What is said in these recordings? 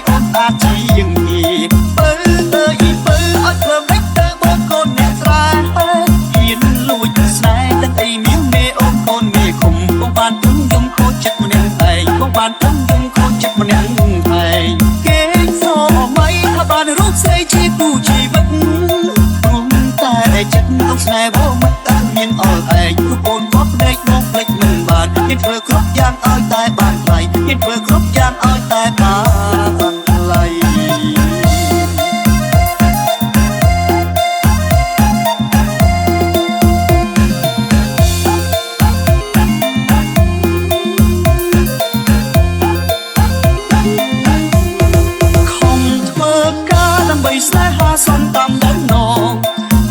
អូនអាចជាយ៉ាងនេះបើឲ្យព្រមដេចទៅបងកូនអ្នកស្រែហ៊ានលួចស្នេហ៍ទាំងអីមានមេអូនកូនមេឃុំបងបានទុំយំខូចចិត្តម្នាក់ឯងបងបានទុំយំខូចចិត្តម្នាក់ឯងគេសមីថាបានរូបស្រីជាគូជីវិតព្រមតែចិត្តក្នុងស្នេហ៍បងមិនអត់មានអល់ឯងព្រោះអូនមកដេកមកភ្លេចមិនបានគេធ្វើគ្រប់យ៉ាងឲ្យតែបានថ្លៃគេធ្វើគ្រប់យ៉ាងឲ្យតែបានថ្លៃស្នេហាសំតាមដំណង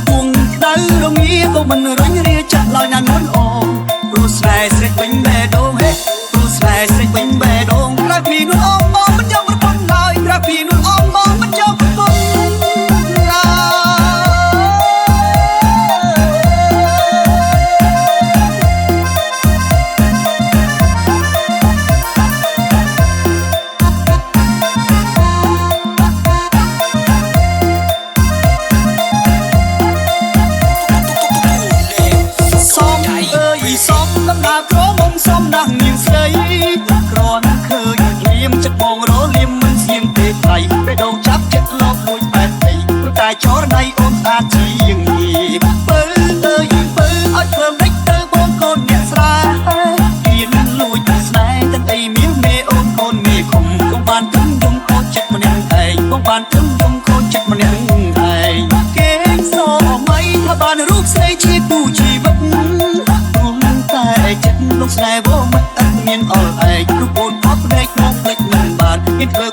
ពួងក្តៅរងាក៏មិនរុញរាចាក់ឡើយណានួនអងព្រោះស្នេហ៍ស្រេចវិញបេះដូងហេព្រោះស្នេហ៍ស្រេចវិញបេះដូងក្រៅពីនួនអងមកមិនចង់ប្រពន្ធឡើយក្រៅពីនួនអងមកមិនចង់ប្រពន្ធឡើយសំដំណើរក្រមុំសំណាស់នាងស្រីក្រណាឃើញលៀមចិត្តបងរលៀមមិនស្ងៀមទេថ្លៃបេះដូងចាប់ចិត្តលបលួចបែបដីព្រោះតែចរណៃអូនស្អាតជាងនេះបើឲ្យព្រមដេចទៅបងកូនអ្នកស្រែហ៊ានលួចស្នេហ៍ទាំងអីមានមេអូនកូនមេឃុំបងបានទុំយំខូចចិត្តម្នាក់ឯងបងបានទុំយំខូចចិត្តម្នាក់ឯងគេសមីថាបានរូបស្រីជាគូជីវិតតែចិត្តក្នុងស្នេហ៍បងមិនអត់មានអល់ឯងព្រោះអូនអត់ភ្នែកមកភ្លេចមិនបានគេធ្វើ